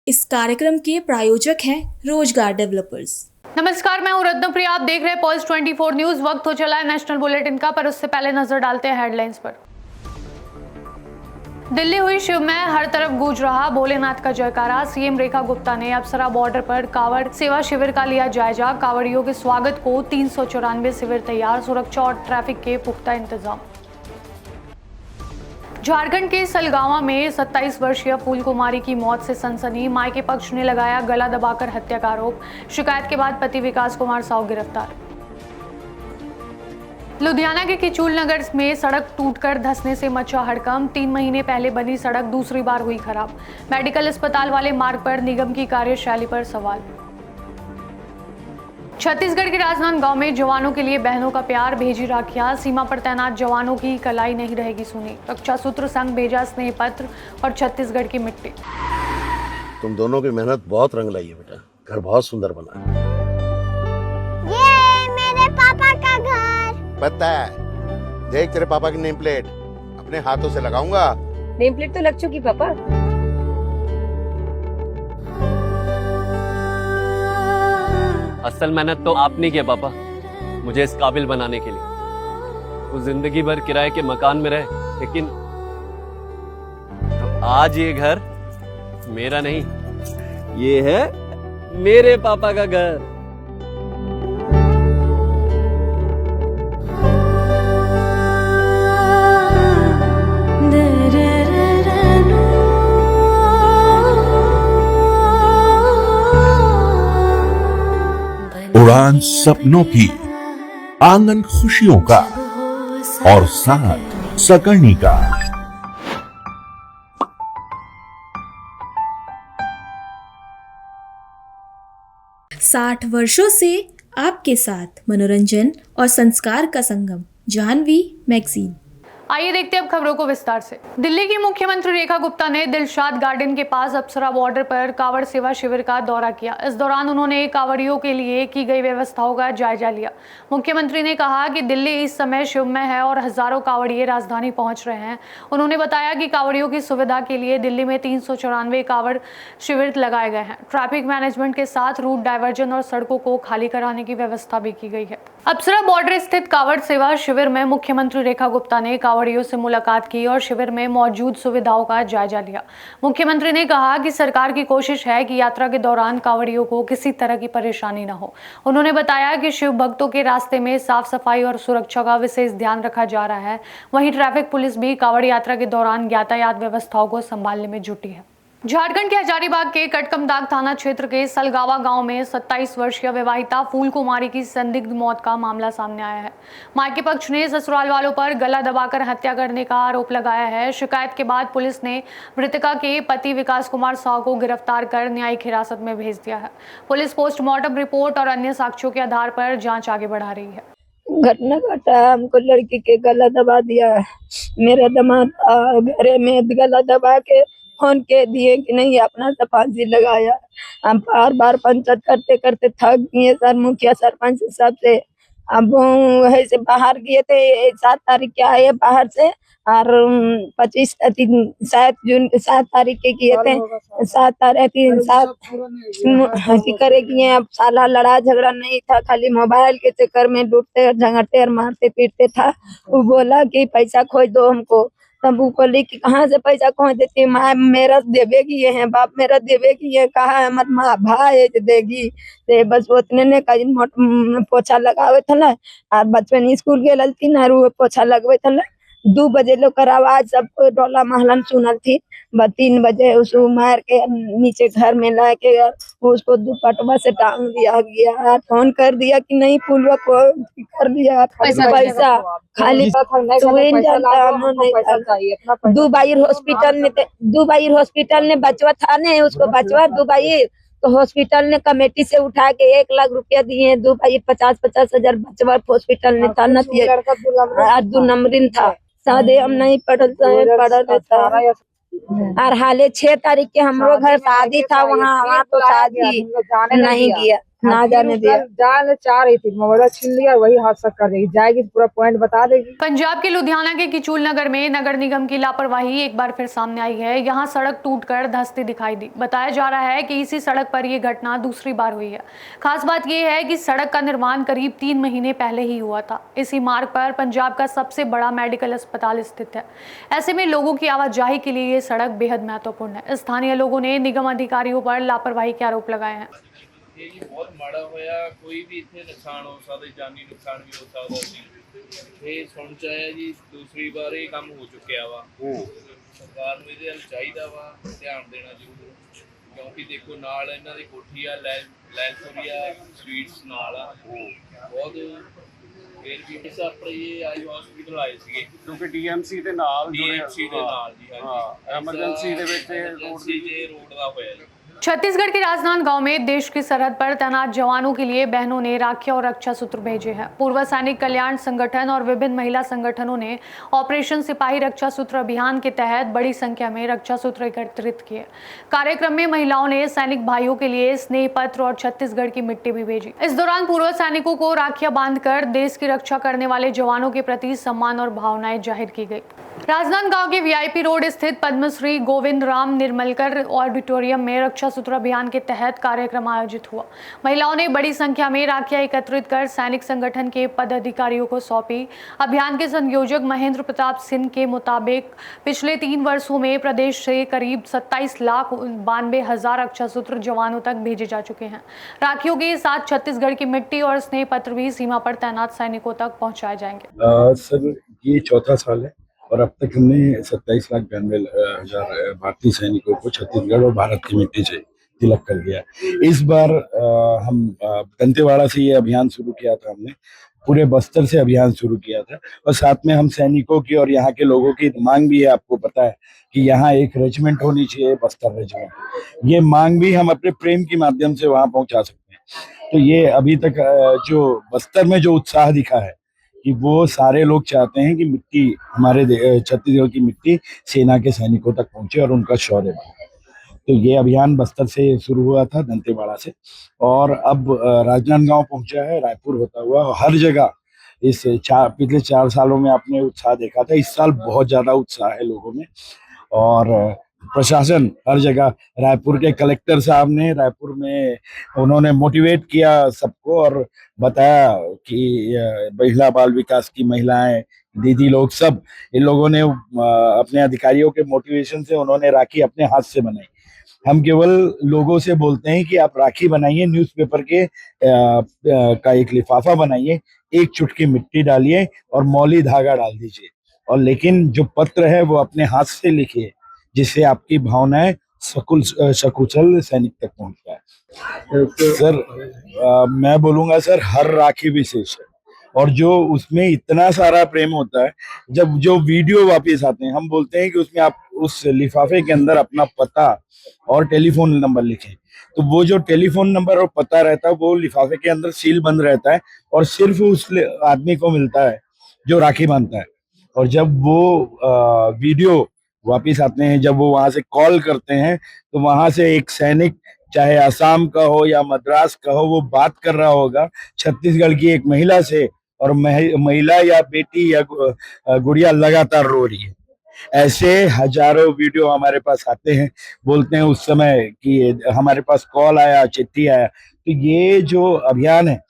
इस कार्यक्रम के प्रायोजक हैं रोजगार डेवलपर्स। नमस्कार, मैं हूं रत्नप्रिया। आप देख रहे हैं पल्स 24 न्यूज। वक्त हो चला है नेशनल बुलेटिन का, पर उससे पहले नजर डालते हैं हेडलाइंस पर। दिल्ली हुई शिवमय, हर तरफ गूंज रहा भोलेनाथ का जयकारा। सीएम रेखा गुप्ता ने अप्सरा बॉर्डर पर कांवड़ सेवा शिविर का लिया जायजा। कांवड़ियों के स्वागत को 394 शिविर तैयार, सुरक्षा और ट्रैफिक के पुख्ता इंतजाम। झारखंड के सलगावा में 27 वर्षीय फूल कुमारी की मौत से सनसनी। मायके पक्ष ने लगाया गला दबाकर हत्या का आरोप। शिकायत के बाद पति विकास कुमार साव गिरफ्तार। लुधियाना के किचूल नगर में सड़क टूटकर धंसने से मचा हड़कंप। 3 महीने पहले बनी सड़क दूसरी बार हुई खराब। मेडिकल अस्पताल वाले मार्ग पर निगम की कार्यशैली पर सवाल। छत्तीसगढ़ के राजनांदगांव में जवानों के लिए बहनों का प्यार, भेजी राखियां। सीमा पर तैनात जवानों की कलाई नहीं रहेगी सूनी। रक्षा सूत्र संघ भेजा स्नेह पत्र और छत्तीसगढ़ की मिट्टी। तुम दोनों की मेहनत बहुत रंग लाई है बेटा, घर बहुत सुंदर बना है। ये मेरे पापा का घर। पता है, देख तेरे पापा की नेम प्लेट अपने हाथों से लगाऊंगा। नेम प्लेट तो लग चुकी पापा। असल मेहनत तो आपने की है पापा, मुझे इस काबिल बनाने के लिए। वो जिंदगी भर किराए के मकान में रहे, लेकिन आज ये घर मेरा नहीं, ये है मेरे पापा का घर। उड़ान सपनों की, आंगन खुशियों का और साथ सकर्णी का। 60 वर्षों से आपके साथ मनोरंजन और संस्कार का संगम, जाह्नवी मैगजीन। आइए देखते हैं अब खबरों को विस्तार से। दिल्ली की मुख्यमंत्री रेखा गुप्ता ने दिलशाद गार्डन के पास अप्सरा बॉर्डर पर कांवड़ सेवा शिविर का दौरा किया। इस दौरान उन्होंने कांवड़ियों के लिए की गई व्यवस्थाओं का जायजा लिया। मुख्यमंत्री ने कहा कि दिल्ली इस समय शिवमय है और हजारों कांवड़िए राजधानी पहुंच रहे हैं। उन्होंने बताया कि कांवड़ियों की सुविधा के लिए दिल्ली में 394 कांवड़ शिविर लगाए गए हैं। ट्रैफिक मैनेजमेंट के साथ रूट डायवर्जन और सड़कों को खाली कराने की व्यवस्था भी की गई है। अप्सरा बॉर्डर स्थित कांवड़ सेवा शिविर में मुख्यमंत्री रेखा गुप्ता ने कांवड़ियों से मुलाकात की और शिविर में मौजूद सुविधाओं का जायजा लिया। मुख्यमंत्री ने कहा कि सरकार की कोशिश है कि यात्रा के दौरान कांवड़ियों को किसी तरह की परेशानी न हो। उन्होंने बताया कि शिव भक्तों के रास्ते में साफ सफाई और सुरक्षा का विशेष ध्यान रखा जा रहा है। वहीं ट्रैफिक पुलिस भी कांवड़ यात्रा के दौरान यातायात व्यवस्थाओं को संभालने में जुटी है। झारखंड के हजारीबाग के कटकमदाग थाना क्षेत्र के सलगावा गांव में 27 वर्षीय विवाहिता फूल कुमारी की संदिग्ध मौत का मामला सामने आया है। मायके पक्ष ने ससुराल वालों पर गला दबाकर हत्या करने का आरोप लगाया है। शिकायत के बाद पुलिस ने मृतका के पति विकास कुमार साव को गिरफ्तार कर न्यायिक हिरासत में भेज दिया है। पुलिस पोस्टमार्टम रिपोर्ट और अन्य साक्ष्यों के आधार पर जाँच आगे बढ़ा रही है। घटना घटा, हमको लड़की के गला दबा दिया। मेरा दामाद घरे में गला दबा के फोन के दिए कि नहीं अपना तो फांसी लगाया। हम बार बार पंचायत करते करते थक गए सर, मुखिया सरपंच सब से। अब ऐसे बाहर गए थे, 7 तारीख के आए बाहर से और 25 शायद जून 7 तारीख के किए थे। 7 तारीख करे किए। अब साला लड़ा झगड़ा नहीं था, खाली मोबाइल के चक्कर में लूटते और झगड़ते और मारते पीटते था। वो बोला कि पैसा खोज दो हमको। तब वो बोली कि कहाँ से पैसा खोज देती, माँ मेरा देवेगी है, बाप मेरा देवेगी है, कहा है मत माँ भाई देगी। ते बस उतने ने कहीं पोछा लगावे था और बचपन स्कूल के ललती ना पोछा लगवे था। 2 बजे लोग आवाज सबको डोला महलन सुनल थी। 3 बजे उसको मार के नीचे घर में ला के उसको दुपट्टा से टांग दिया गया। फोन कर दिया कि नहीं फूलवा को कर दिया पैसा खाली दुबई हॉस्पिटल ने बचवा था ने उसको बचवा दुबई तो हॉस्पिटल ने कमेटी से उठा के 1 लाख रुपया दिए। दुबई 50-50 हजार बचवा हॉस्पिटल ने था न 2 नंबरिन था। शादी हम नहीं पढ़ल था और हाले 6 तारीख के हमरो घर शादी था, वहाँ तो शादी नहीं गया। ना जाने दिया। जाने चाह रही थी, मोबाइल छीन लिया, वही हादसा कर देगी, जाएगी तो पूरा पॉइंट बता देगी। पंजाब के लुधियाना के किचूल नगर में नगर निगम की लापरवाही एक बार फिर सामने आई है। यहां सड़क टूटकर धंसती दिखाई दी। बताया जा रहा है कि इसी सड़क पर यह घटना दूसरी बार हुई है। खास बात यह है कि सड़क का निर्माण करीब 3 महीने पहले ही हुआ था। इसी मार्ग पर पंजाब का सबसे बड़ा मेडिकल अस्पताल स्थित है। ऐसे में लोगों की आवाजाही के लिए ये सड़क बेहद महत्वपूर्ण है। स्थानीय लोगों ने निगम अधिकारियों पर लापरवाही के आरोप लगाए हैं। ਇਹ ਜੀ ਬਹੁਤ ਮਾੜਾ ਹੋਇਆ, ਕੋਈ ਵੀ ਇੱਥੇ ਨੁਕਸਾਨ ਹੋ ਸਕਦਾ, ਜਾਨੀ ਨੁਕਸਾਨ ਵੀ ਹੋ ਸਕਦਾ ਸੀ। ਇਹ ਸੁਣ ਚ ਆਇਆ ਜੀ ਦੂਸਰੀ ਵਾਰ ਇਹ ਕੰਮ ਹੋ ਚੁੱਕਿਆ ਵਾ। ਸਰਕਾਰ ਨੂੰ ਇਹਦੇ ਵੱਲ ਚਾਹੀਦਾ ਵਾ ਧਿਆਨ ਦੇਣਾ ਜ਼ਰੂਰ, ਕਿਉਂਕਿ ਦੇਖੋ ਨਾਲ ਇਹਨਾਂ ਦੀ ਕੋਠੀ ਆ, ਲੈਲਪੁਰੀਆ ਸਵੀਟਸ ਨਾਲ ਆ, ਬਹੁਤ ਫਿਰ ਵੀ ਇਸ ਆਪਣੇ ਇਹ ਆਈ ਹਸਪੀਟਲ ਆਏ ਸੀਗੇ ਕਿਉਂਕਿ ਡੀਐਮਸੀ ਦੇ ਨਾਲ ਜੀ। ਹਾਂਜੀ ਐਮਰਜੈਂਸੀ ਦੇ ਵਿੱਚ ਰੋਡ ਦਾ ਹੋਇਆ ਜੀ। छत्तीसगढ़ के राजनांदगांव में देश की सरहद पर तैनात जवानों के लिए बहनों ने राखी और रक्षा सूत्र भेजे हैं। पूर्व सैनिक कल्याण संगठन और विभिन्न महिला संगठनों ने ऑपरेशन सिपाही रक्षा सूत्र अभियान के तहत बड़ी संख्या में रक्षा सूत्र एकत्रित किए। कार्यक्रम में महिलाओं ने सैनिक भाइयों के लिए स्नेह पत्र और छत्तीसगढ़ की मिट्टी भी भेजी। इस दौरान पूर्व सैनिकों को राखियां बांधकर देश की रक्षा करने वाले जवानों के प्रति सम्मान और भावनाएं जाहिर की गई। राजनांदगांव के वीआईपी रोड स्थित पद्मश्री गोविंद राम निर्मलकर ऑडिटोरियम में रक्षा सूत्र अभियान के तहत कार्यक्रम आयोजित हुआ। महिलाओं ने बड़ी संख्या में राखियां एकत्रित कर सैनिक संगठन के पदाधिकारियों को सौंपी। अभियान के संयोजक महेंद्र प्रताप सिंह के मुताबिक पिछले 3 वर्षों में प्रदेश से करीब 27,92,000 रक्षा सूत्र जवानों तक भेजे जा चुके हैं। राखियों के साथ छत्तीसगढ़ की मिट्टी और स्नेह पत्र भी सीमा पर तैनात सैनिकों तक पहुंचाए जाएंगे। सर ये चौथा साल है और अब तक हमने 27,92,000 भारतीय सैनिकों को छत्तीसगढ़ और भारत की मिट्टी से तिलक कर दिया। इस बार हम दंतेवाड़ा से ये अभियान शुरू किया था, हमने पूरे बस्तर से अभियान शुरू किया था और साथ में हम सैनिकों की और यहाँ के लोगों की मांग भी है। आपको पता है कि यहाँ एक रेजिमेंट होनी चाहिए, बस्तर रेजिमेंट। ये मांग भी हम अपने प्रेम के माध्यम से वहाँ पहुँचा सकते हैं। तो ये अभी तक जो बस्तर में जो उत्साह दिखा है कि वो सारे लोग चाहते हैं कि मिट्टी हमारे छत्तीसगढ़ की मिट्टी सेना के सैनिकों तक पहुंचे और उनका शौर्य बढ़े। तो ये अभियान बस्तर से शुरू हुआ था, दंतेवाड़ा से, और अब राजनांदगांव पहुंचा है, रायपुर होता हुआ। हर जगह पिछले 4 सालों में आपने उत्साह देखा था, इस साल बहुत ज्यादा उत्साह है लोगों में। और प्रशासन हर जगह, रायपुर के कलेक्टर साहब ने रायपुर में उन्होंने मोटिवेट किया सबको और बताया कि महिला बाल विकास की महिलाएं, दीदी लोग, सब इन लोगों ने अपने अधिकारियों के मोटिवेशन से उन्होंने राखी अपने हाथ से बनाई। हम केवल लोगों से बोलते हैं कि आप राखी बनाइए, न्यूज़पेपर के का एक लिफाफा बनाइए, एक चुटकी मिट्टी डालिए और मौली धागा डाल दीजिए, और लेकिन जो पत्र है वो अपने हाथ से लिखिए, जिससे आपकी भावनाएं सकुशल सैनिक तक पहुंच जाए। सर मैं बोलूंगा सर, हर राखी विशेष है और जो उसमें इतना सारा प्रेम होता है। जब जो वीडियो वापस आते हैं, हम बोलते हैं कि उसमें आप उस लिफाफे के अंदर अपना पता और टेलीफोन नंबर लिखें, तो वो जो टेलीफोन नंबर और पता रहता है वो लिफाफे के अंदर सील बंद रहता है और सिर्फ उस आदमी को मिलता है जो राखी बांधता है। और जब वो वीडियो वापिस आते हैं, जब वो वहां से कॉल करते हैं, तो वहां से एक सैनिक, चाहे आसाम का हो या मद्रास का हो, वो बात कर रहा होगा छत्तीसगढ़ की एक महिला से, और महिला या बेटी या गुड़िया लगातार रो रही है। ऐसे हजारों वीडियो हमारे पास आते हैं, बोलते हैं उस समय कि हमारे पास कॉल आया, चिट्ठी आया। तो ये जो अभियान है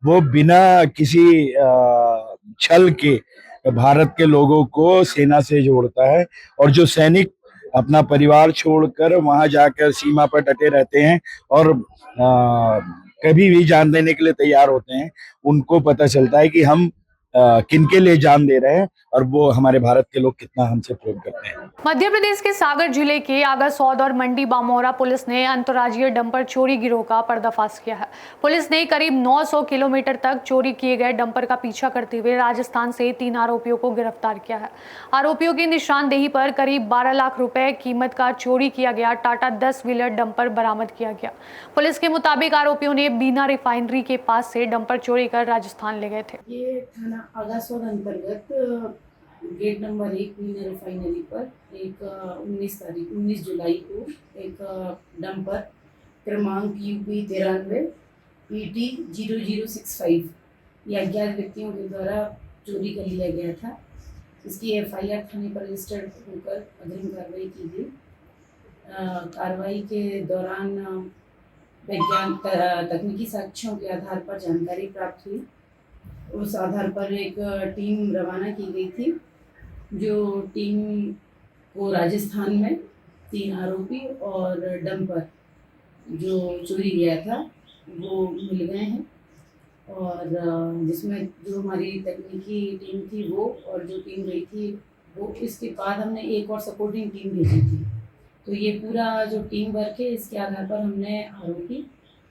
वो बिना किसी छल के भारत के लोगों को सेना से जोड़ता है, और जो सैनिक अपना परिवार छोड़कर वहां जाकर सीमा पर डटे रहते हैं और कभी भी जान देने के लिए तैयार होते हैं, उनको पता चलता है कि हम किनके लिए जान दे रहे हैं और वो हमारे भारत के लोग कितना हमसे प्रेम करते हैं। मध्य प्रदेश के सागर जिले के आगासौद और मंडी बामोरा पुलिस ने अंतर्राज्यीय डंपर चोरी गिरोह का पर्दाफाश किया है। पुलिस ने करीब 900 किलोमीटर तक चोरी किए गए डंपर का पीछा करते हुए राजस्थान से 3 आरोपियों को गिरफ्तार किया है। आरोपियों की निशानदेही पर करीब 12 लाख रुपए कीमत का चोरी किया गया टाटा 10 व्हीलर डंपर बरामद किया गया। पुलिस के मुताबिक आरोपियों ने बीना रिफाइनरी के पास से डंपर चोरी कर राजस्थान ले गए थे। ये थाना आगासौद अंतर्गत गेट नंबर 1 बीना रिफाइनरी पर एक 19 जुलाई को एक डंपर क्रमांक UP 93 PT 0065 ये अज्ञात व्यक्तियों के द्वारा चोरी कर लिया गया था। इसकी FIR थाने पर रजिस्टर्ड होकर अग्रिम कार्रवाई की गई। कार्रवाई के दौरान तकनीकी साक्ष्यों के आधार पर जानकारी प्राप्त हुई। उस आधार पर एक टीम रवाना की गई थी, जो टीम को राजस्थान में 3 आरोपी और डंपर जो चोरी गया था वो मिल गए हैं, और जिसमें जो हमारी तकनीकी टीम थी वो और जो टीम गई थी वो, इसके बाद हमने एक और सपोर्टिंग टीम भेजी थी। तो ये पूरा जो टीम वर्क है, इसके आधार पर हमने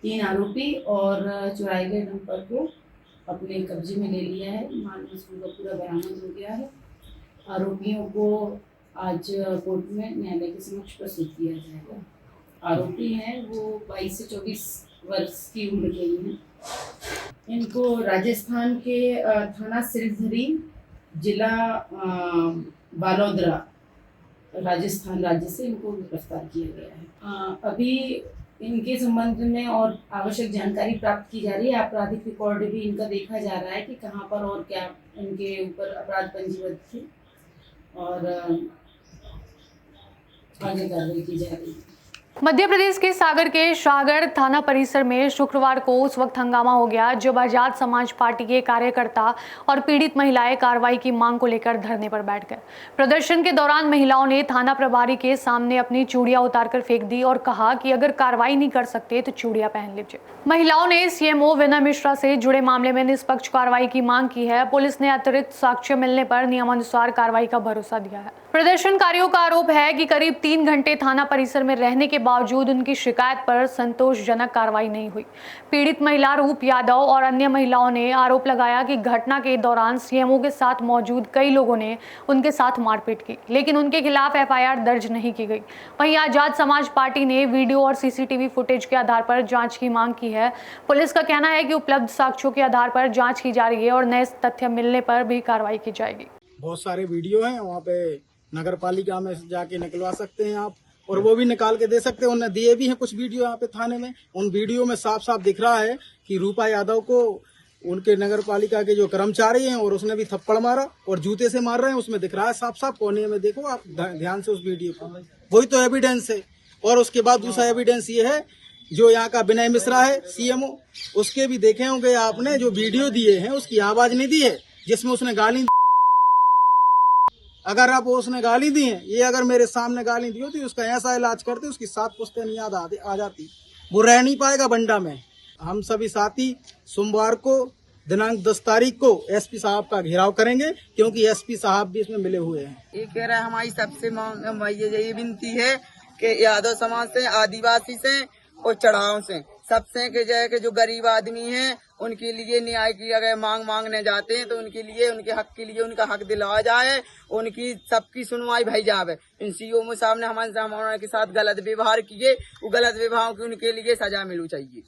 3 आरोपी और चुराए गए डंपर को अपने कब्जे में ले लिया है। माल मसूल पूरा बरामद हो गया है। आरोपियों को आज कोर्ट में न्यायालय के समक्ष प्रस्तुत किया जाएगा। आरोपी हैं वो 22 से 24 वर्ष की उम्र के हैं। इनको राजस्थान के थाना सिरधरी, जिला बालोदरा, राजस्थान राज्य से इनको गिरफ्तार किया गया है। अभी इनके संबंध में और आवश्यक जानकारी प्राप्त की जा रही है। आपराधिक रिकॉर्ड भी इनका देखा जा रहा है कि कहाँ पर और क्या इनके ऊपर अपराध पंजीबद्ध थे, और आगे कार्रवाई की जा रही है। मध्य प्रदेश के सागर के शाहगढ़ थाना परिसर में शुक्रवार को उस वक्त हंगामा हो गया जब आजाद समाज पार्टी के कार्यकर्ता और पीड़ित महिलाएं कार्रवाई की मांग को लेकर धरने पर बैठ गए। प्रदर्शन के दौरान महिलाओं ने थाना प्रभारी के सामने अपनी चूड़ियां उतारकर फेंक दी और कहा कि अगर कार्रवाई नहीं कर सकते तो चूड़ियां पहन लीजिए। महिलाओं ने CMO विनय मिश्रा से जुड़े मामले में निष्पक्ष कार्रवाई की मांग की है। पुलिस ने अतिरिक्त साक्ष्य मिलने पर नियमानुसार कार्रवाई का भरोसा दिया है। प्रदर्शनकारियों का आरोप है कि करीब 3 घंटे थाना परिसर में रहने के बावजूद उनकी शिकायत पर संतोषजनक कार्रवाई नहीं हुई। पीड़ित महिला रूप यादव और अन्य महिलाओं ने आरोप लगाया कि घटना के दौरान CMO के साथ मौजूद कई लोगों ने उनके साथ मारपीट की, लेकिन उनके खिलाफ FIR दर्ज नहीं की गई। वहीं आजाद समाज पार्टी ने वीडियो और CCTV फुटेज के आधार पर जांच की मांग की है। पुलिस का कहना है कि उपलब्ध साक्ष्यों के आधार पर जांच की जा रही है और नए तथ्य मिलने पर भी कार्रवाई की जाएगी। बहुत सारे वीडियो हैं, वहाँ पे नगर पालिका में जाके निकलवा सकते हैं आप, और वो भी निकाल के दे सकते हैं। उन्होंने दिए भी हैं कुछ वीडियो यहाँ पे थाने में। उन वीडियो में साफ साफ दिख रहा है कि रूपा यादव को उनके नगर पालिका के जो कर्मचारी हैं और उसने भी थप्पड़ मारा और जूते से मार रहे हैं। उसमें दिख रहा है साफ साफ, कोने में देखो आप ध्यान से उस वीडियो को, वही तो एविडेंस है। और उसके बाद दूसरा एविडेंस ये है, जो यहाँ का विनय मिश्रा है CMO, उसके भी देखे होंगे आपने, जो वीडियो दिए हैं उसकी आवाज नहीं दी है जिसमें उसने गाली। अगर आप उसने गाली दी है, ये अगर मेरे सामने गाली दी होती, उसका ऐसा इलाज करते, उसकी 7 पुश्तें याद आ जाती। वो रह नहीं पाएगा बंडा में। हम सभी साथी सोमवार को दिनांक 10 तारीख को SP साहब का घेराव करेंगे, क्योंकि SP साहब भी इसमें मिले हुए हैं। ये कह रहा है, हमारी सबसे मांग ये विनती है कि यादव समाज से, आदिवासी से और चढ़ाव से, सबसे के जो गरीब आदमी हैं उनके लिए न्याय किया गया। मांगने जाते हैं तो उनके लिए, उनके हक के लिए उनका हक दिलाया जाए, उनकी सबकी सुनवाई भई जावे। इन CMO साहब ने हमारे के साथ गलत व्यवहार किए, वो गलत व्यवहार की उनके लिए सजा मिलनी चाहिए।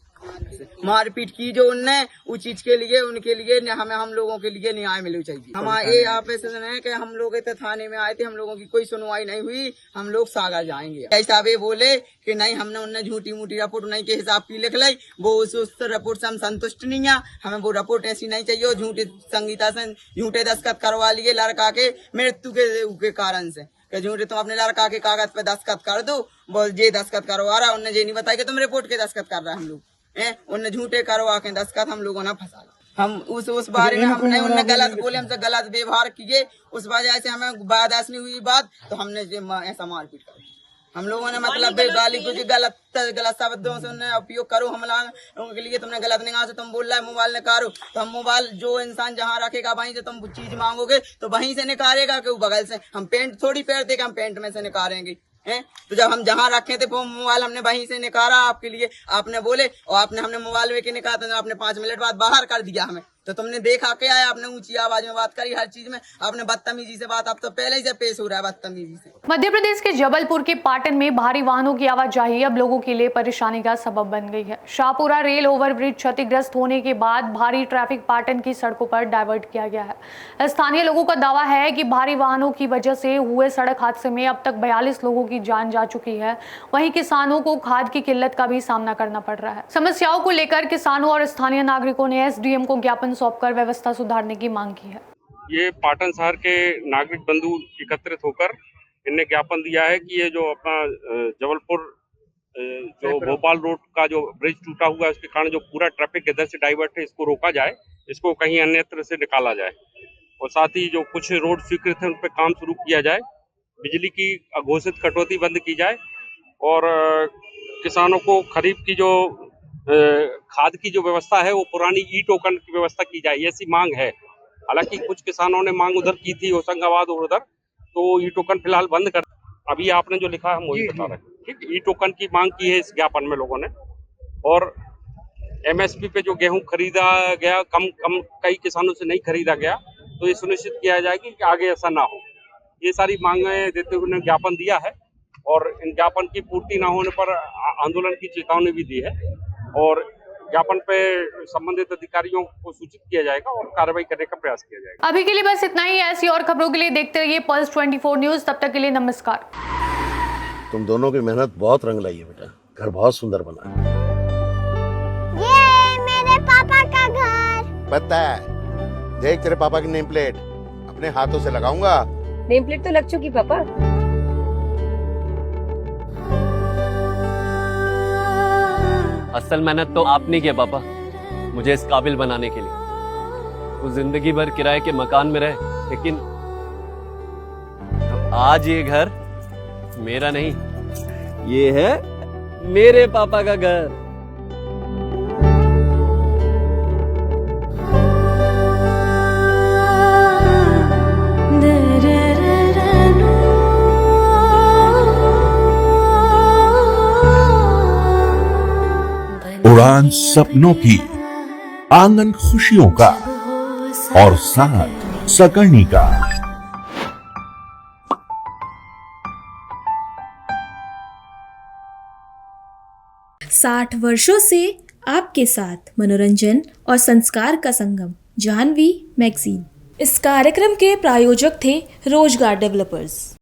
मारपीट की जो उनने, उस चीज के लिए उनके लिए हम लोगों के लिए न्याय मिलना चाहिए। हमारे यहाँ पे है कि हम लोग थाने में आए थे, हम लोगों की कोई सुनवाई नहीं हुई, हम लोग सागर जाएंगे। ऐसा वे बोले कि नहीं, हमने उन्हें झूठी मूठी रिपोर्ट नहीं के हिसाब की लिख लाई, वो उस रिपोर्ट से हम संतुष्ट नहीं है। हमें वो रिपोर्ट ऐसी नहीं चाहिए। और झूठी संगीता से झूठे दस्तखत करवा लिए लड़का के मृत्यु के कारण से, कि झूठे तुम अपने लड़का के कागज पे दस्तखत कर दो, बोल ये दस्तखत करवा रहा। उन्हें ये नहीं बताया कि तुम रिपोर्ट के दस्तखत कर रहा है। हम लोग उन्हें झूठे करवा के दस्तखत हम लोगों ने फंसा। हम उस बारे में हमने उन्हें गलत बोले, हमसे गलत व्यवहार किए, उस वजह से हमें बर्दाश्त नहीं हुई बात, तो हमने ऐसा मारपीट कर हम लोगों ने, मतलब गाली कुछ गलत शब्दों से उन्हें उपयोग करो हम लोगों के लिए। तुमने गलत निगाह से तुम बोल रहा है मोबाइल निकालो, तो हम मोबाइल जो इंसान जहाँ रखेगा वहीं से तुम चीज मांगोगे तो वहीं से निकालेगा कि बगल से। हम पेंट थोड़ी पहनते कि हम पेंट में से निकालेंगे हैं। तो जब हम जहाँ रखे थे वो मोबाइल हमने वहीं से निकाला आपके लिए, आपने बोले और हमने मोबाइल लेके निकाला, तो आपने 5 मिनट बाद बाहर कर दिया हमें। तो तुमने देखा क्या है? आपने ऊंची आवाज में बात करी, हर चीज में आपने बदतमीजी से बात, अब तो पहले ही से पेश हो रहा है बदतमीजी से। मध्य प्रदेश के जबलपुर के पाटन में भारी वाहनों की आवाजाही अब लोगों के लिए परेशानी का सबब बन गई है। शाहपुरा रेल ओवरब्रिज क्षतिग्रस्त होने के बाद भारी ट्रैफिक पाटन की सड़कों पर डाइवर्ट किया गया है। स्थानीय लोगों का दावा है कि भारी वाहनों की वजह से हुए सड़क हादसे में अब तक 42 लोगों की जान जा चुकी है। वहीं किसानों को खाद की किल्लत का भी सामना करना पड़ रहा है। समस्याओं को लेकर किसानों और स्थानीय नागरिकों ने एसडीएम को ज्ञापन सौंपकर व्यवस्था सुधारने की मांग की है। ये पाटन शहर के नागरिक बंधु एकत्रित होकर इनने ज्ञापन दिया है कि ये जो अपना जबलपुर जो भोपाल रोड का जो ब्रिज टूटा हुआ है उसके कारण जो पूरा ट्रैफिक इधर से डाइवर्ट है, इसको रोका जाए, इसको कहीं अन्यत्र से निकाला जाए और साथ ही जो कुछ रोड स्वीकृत है उन पर काम शुरू किया जाए, बिजली की अघोषित कटौती बंद की जाए और किसानों को खरीफ की जो खाद की जो व्यवस्था है वो पुरानी ई टोकन की व्यवस्था की जाए, ऐसी मांग है। हालांकि कुछ किसानों ने मांग उधर की थी होशंगाबाद और उधर, तो ई टोकन फिलहाल बंद कर, अभी आपने जो लिखा है हम वही बता रहे हैं। ठीक, ई टोकन की मांग की है इस ज्ञापन में लोगों ने। और एमएसपी पे जो गेहूं खरीदा गया कई किसानों से नहीं खरीदा गया, तो ये सुनिश्चित किया जाएगा कि आगे ऐसा ना हो। ये सारी मांगें देते हुए उन्होंने ज्ञापन दिया है और इन ज्ञापन की पूर्ति ना होने पर आंदोलन की चेतावनी भी दी है और ज्ञापन पे संबंधित अधिकारियों को सूचित किया जाएगा और कार्रवाई करने का प्रयास किया जाएगा। अभी के लिए बस इतना ही। ऐसी और खबरों के लिए देखते रहिए पल्स 24 न्यूज। तब तक के लिए नमस्कार। तुम दोनों की मेहनत बहुत रंग लाई है बेटा, घर बहुत सुंदर बना है। ये मेरे पापा का घर। पता है, देख तेरे पापा की नेम प्लेट अपने हाथों से लगाऊंगा। नेम प्लेट तो लग चुकी पापा। असल मेहनत तो आपने किया पापा मुझे इस काबिल बनाने के लिए। वो जिंदगी भर किराए के मकान में रहे, लेकिन आज ये घर मेरा नहीं, ये है मेरे पापा का घर। उड़ान सपनों की, आंगन खुशियों का और साथ सकर्णी का। 60 वर्षों से आपके साथ मनोरंजन और संस्कार का संगम, जाह्नवी मैगजीन। इस कार्यक्रम के प्रायोजक थे रोजगार डेवलपर्स।